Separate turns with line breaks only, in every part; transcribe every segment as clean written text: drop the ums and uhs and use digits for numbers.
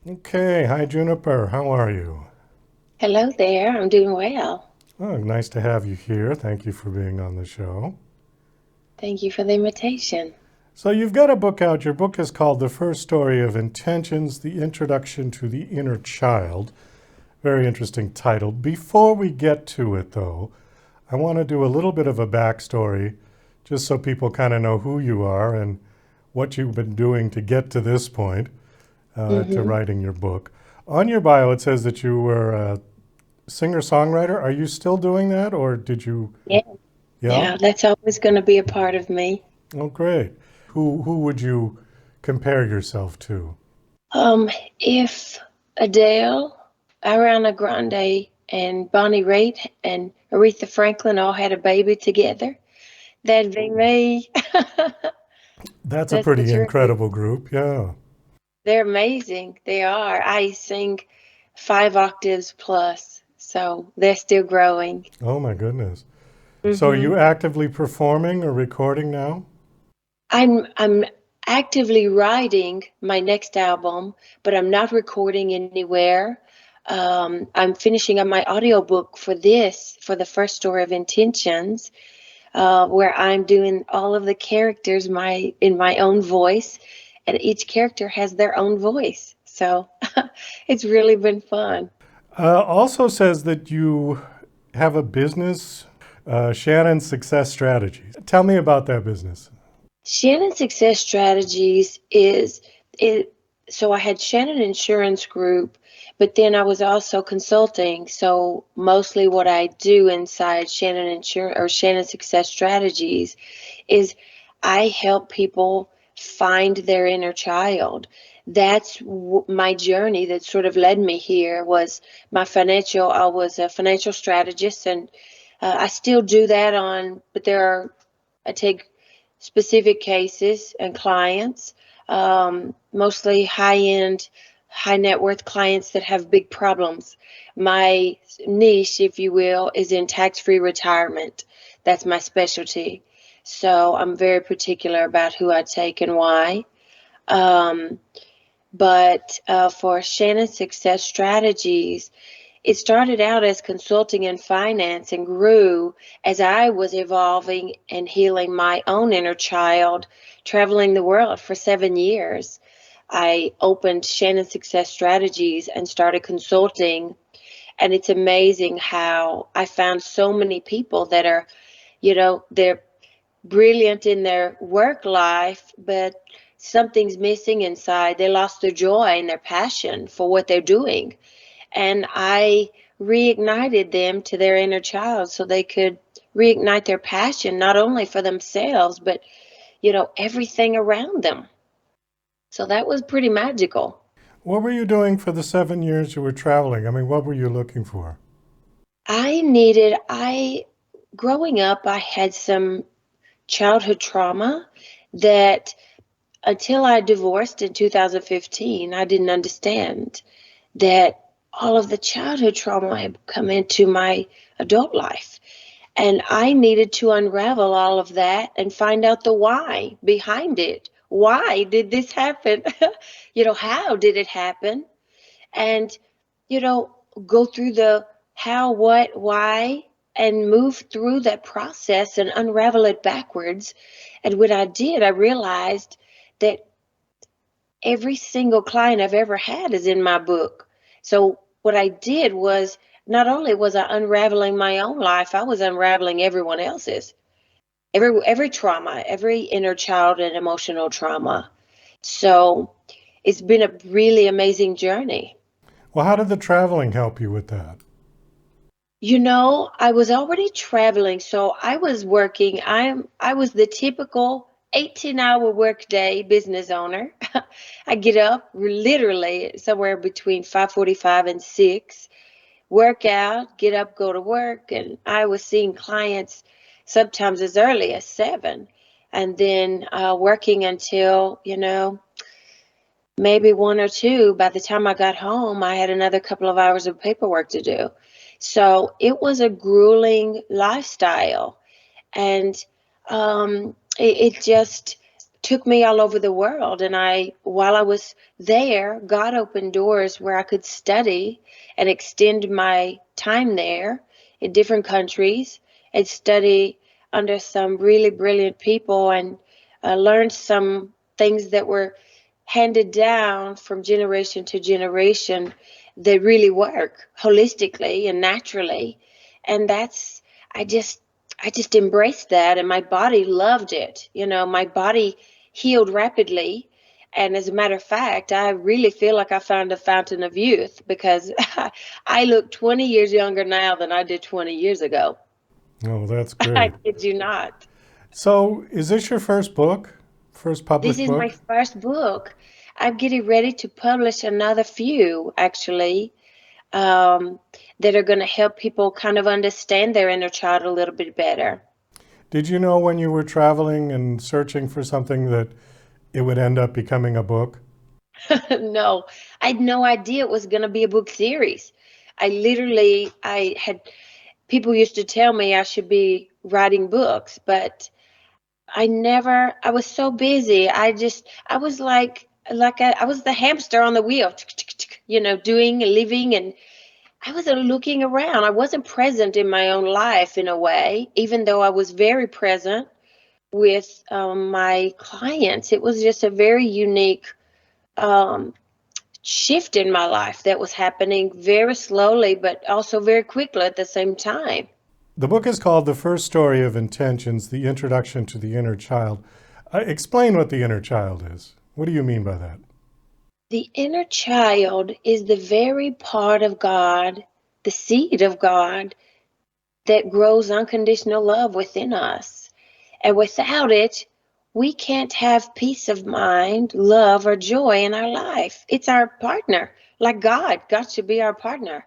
Okay, hi Juniper, how are you?
Hello there. I'm doing well.
Oh, nice to have you here. Thank you for being on the show.
Thank you for the invitation.
So, you've got a book out. Your book is called The First Story of Intentions, The Introduction to the Inner Child. Very interesting title. Before we get to it, though, I want to do a little bit of a backstory just so people kind of know who you are and what you've been doing to get to this point, to
hmm
writing your book. On your bio, it says that you were a singer songwriter. Are you still doing that, or did you?
Yeah,
Yeah.
yeah, that's always going to be a part of me.
Oh, great. Who would you compare yourself to?
Um, if Adele, Ariana Grande, and Bonnie Raitt and Aretha Franklin all had a baby together, that'd be me.
That's a
That's the
pretty
truth.
incredible group. Yeah.
They're amazing. They are. I sing 5 octaves plus, so they're still growing.
Oh my goodness. So are
hmm
you actively performing or recording now?
I'm actively writing my next album, but I'm not recording anywhere. I'm finishing up my audiobook for the first story of Intentions, where I'm doing all of the characters in my own voice, and each character has their own voice. So it's really been fun.
Also says that you have a business, Shannon Success Strategies. Tell me about that business.
Shannon Success Strategies is it. So I had Shannon Insurance Group, but then I was also consulting. So mostly what I do inside Shannon Insurance or Shannon Success Strategies is I help people find their inner child. That's my journey that sort of led me here was I was a financial strategist and I still do that but I take specific cases and clients, mostly high end, high net worth clients that have big problems. My niche, if you will, is in tax free retirement. That's my specialty. So I'm very particular about who I take and why. Um, but for Shannon Success Strategies, it started out as consulting in finance and grew as I was evolving and healing my own inner child, traveling the world for 7 years. I opened Shannon Success Strategies and started consulting. And it's amazing how I found so many people that are, they're brilliant in their work life, but something's missing inside. They lost their joy and their passion for what they're doing, and I reignited them to their inner child so they could reignite their passion not only for themselves but everything around them. So that was pretty magical.
What were you doing for the 7 years you were traveling? I mean, what were you looking for?
I growing up I had some childhood trauma that until I divorced in 2015 I didn't understand that all of the childhood trauma had come into my adult life. And I needed to unravel all of that and find out the why behind it. Why did this happen? How did it happen? And, you know, go through the how, what, why, and move through that process and unravel it backwards. And when I did, I realized that every single client I've ever had is in my book. So what I did was not only was I unraveling my own life, I was unraveling everyone else's. Every trauma, every inner child and emotional trauma. So it's been a really amazing journey.
Well, how did the traveling help you with that?
I was already traveling, so I was working. I was the typical 18-hour workday business owner. I get up literally somewhere between 5:45 and 6, work out, get up, go to work, and I was seeing clients sometimes as early as 7, and then working until, maybe 1 or 2. By the time I got home, I had another couple of hours of paperwork to do. So it was a grueling lifestyle. And it just, took me all over the world. And while I was there, God opened doors where I could study and extend my time there in different countries and study under some really brilliant people and learned some things that were handed down from generation to generation that really work holistically and naturally. And I just, I just embraced that, and my body loved it. My body healed rapidly. And as a matter of fact, I really feel like I found a fountain of youth because I look 20 years younger now than I did 20 years ago.
Oh, that's
I
great.
kid you not.
So, is this your first book? First
This
published
is my
book?
first book. I'm getting ready to publish another few, actually, um, that are going to help people kind of understand their inner child a little bit better.
Did you know when you were traveling and searching for something that it would end up becoming a book?
No, I had no idea it was going to be a book series. I had people used to tell me I should be writing books, but I was so busy. I was I was the hamster on the wheel, doing and living, and I wasn't looking around. I wasn't present in my own life in a way, even though I was very present with my clients. It was just a very unique um, shift in my life that was happening very slowly, but also very quickly at the same time.
The book is called The First Story of Intentions, The Introduction to the Inner Child. Explain what the inner child is. What do you mean by that?
The inner child is the very part of God, the seed of God, that grows unconditional love within us. And without it, we can't have peace of mind, love, or joy in our life. It's our partner, like God. God should be our partner.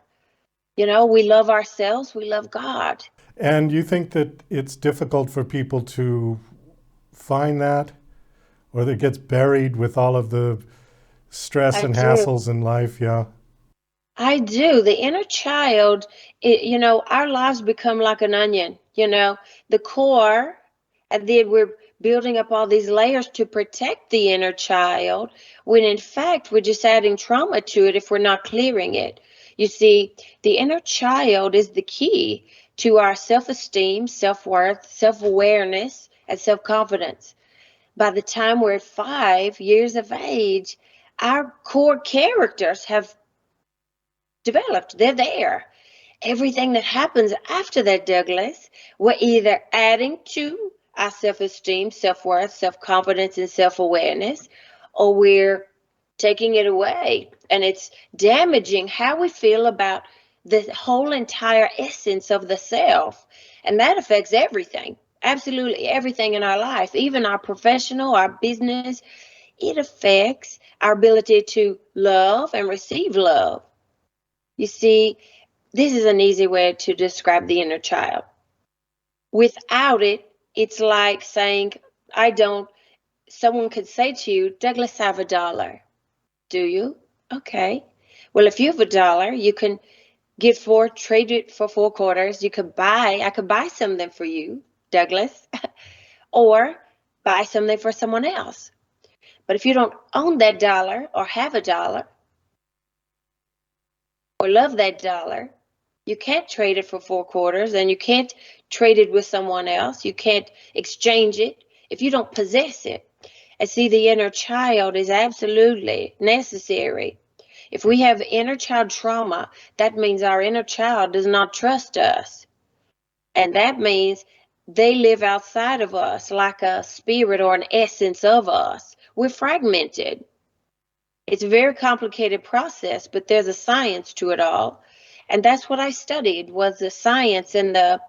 We love ourselves, we love God.
And you think that it's difficult for people to find that, or that it gets buried with all of the stress
I
and
do.
hassles in life? Yeah.
I do. The inner child, our lives become like an onion, the core, and then we're building up all these layers to protect the inner child, when in fact we're just adding trauma to it if we're not clearing it. You see, the inner child is the key to our self-esteem, self-worth, self-awareness, and self-confidence. By the time we're at 5 years of age, our core characters have developed. They're there. Everything that happens after that, Douglas, we're either adding to our self esteem, self worth, self confidence, and self awareness, or we're taking it away. And it's damaging how we feel about the whole entire essence of the self. And that affects everything, absolutely everything in our life, even our professional, our business. It affects our ability to love and receive love. You see, this is an easy way to describe the inner child. Without it, it's like saying, I don't, someone could say to you, Douglas, I have $1. Do you? Okay. Well, if you have $1, you can trade it for 4 quarters. I could buy something for you, Douglas, or buy something for someone else. But if you don't own that dollar or have $1, or love that dollar, you can't trade it for 4 quarters, and you can't trade it with someone else. You can't exchange it if you don't possess it. And see, the inner child is absolutely necessary. If we have inner child trauma, that means our inner child does not trust us. And that means they live outside of us like a spirit or an essence of us. We're fragmented. It's a very complicated process, but there's a science to it all. And that's what I studied, was the science and the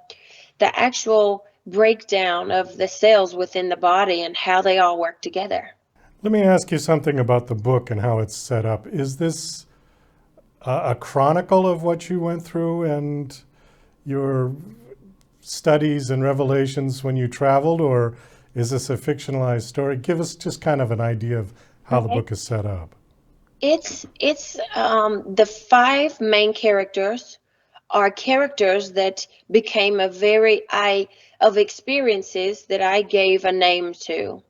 actual breakdown of the cells within the body and how they all work together.
Let me ask you something about the book and how it's set up. Is this a chronicle of what you went through and your studies and revelations when you traveled, or is this a fictionalized story? Give us just kind of an idea of how the
Okay.
book is set up.
It's the five main characters are characters that became a very I of experiences that I gave a name to.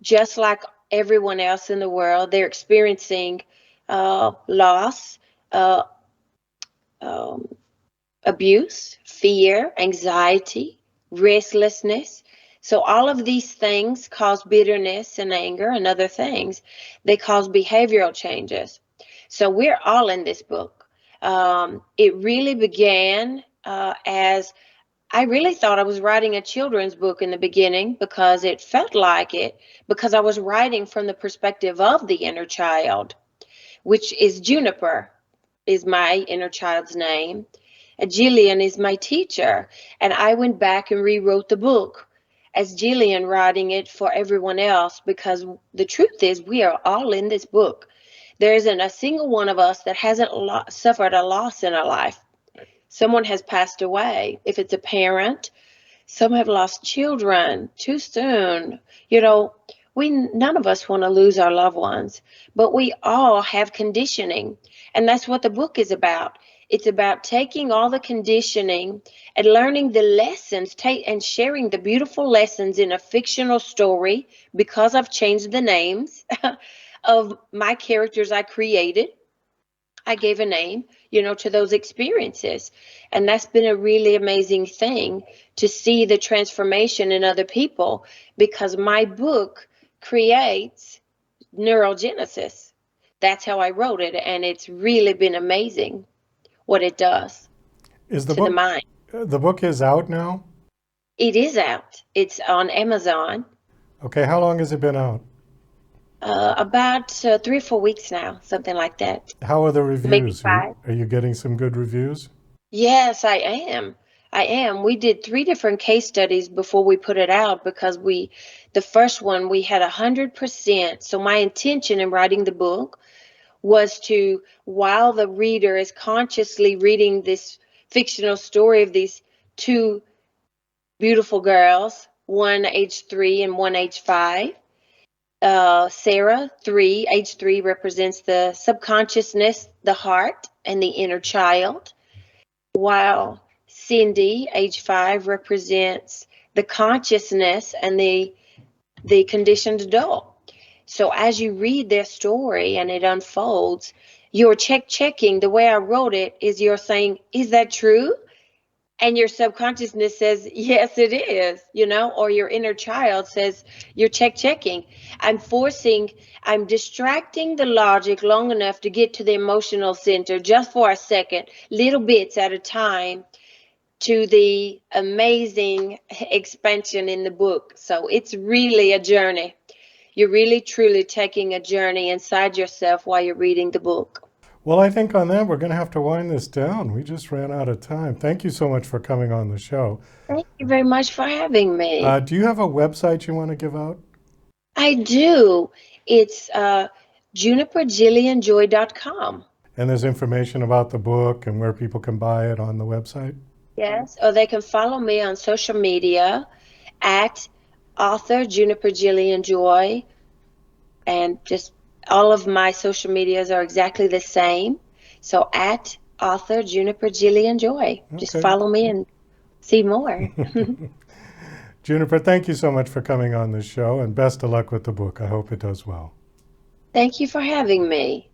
just like everyone else in the world, they're experiencing loss, uh, um, abuse, fear, anxiety, restlessness. So, all of these things cause bitterness and anger and other things. They cause behavioral changes. So, we're all in this book. It really began as I really thought I was writing a children's book in the beginning because it felt like it, because I was writing from the perspective of the inner child, which is Juniper, is my inner child's name. Jillian is my teacher. And I went back and rewrote the book as Jillian writing it for everyone else because the truth is we are all in this book. There isn't a single one of us that hasn't suffered a loss in our life. Someone has passed away. If it's a parent, some have lost children too soon. You know, we none of us want to lose our loved ones, but we all have conditioning. And that's what the book is about. It's about taking all the conditioning and learning the lessons, and sharing the beautiful lessons in a fictional story because I've changed the names of my characters I created. I gave a name, to those experiences. And that's been a really amazing thing to see the transformation in other people because my book creates neurogenesis. That's how I wrote it. And it's really been amazing what it does
Is
to the mind.
the book is out now?
It is out. It's on Amazon.
Okay, how long has it been out?
About 3 or 4 weeks now, something like that.
How are the
Maybe
reviews?
5.
Are you getting some good reviews?
Yes, I am. I am. We did 3 different case studies before we put it out because the first one, we had 100%. So my intention in writing the book was to, while the reader is consciously reading this fictional story of these two beautiful girls, one age 3 and one age 5. Sarah, age 3 represents the subconsciousness, the heart, and the inner child. While Cindy, age 5, represents the consciousness and the conditioned adult. So as you read their story and it unfolds, you're checking. The way I wrote it is you're saying, is that true? And your subconsciousness says, yes, it is, or your inner child says, you're checking. I'm distracting the logic long enough to get to the emotional center just for a second, little bits at a time, to the amazing expansion in the book. So it's really a journey. You're really, truly taking a journey inside yourself while you're reading the book.
Well, I think on that, we're going to have to wind this down. We just ran out of time. Thank you so much for coming on the show.
Thank you very much for having me.
Do you have a website you want to give out?
I do. It's juniperjillianjoy.com.
And there's information about the book and where people can buy it on the website?
Yes, or they can follow me on social media at author Juniper Jillian Joy, and just all of my social medias are exactly the same. So at author Juniper Jillian Joy. Just
Okay.
follow me and see more.
Juniper, thank you so much for coming on the show and best of luck with the book. I hope it does well.
Thank you for having me.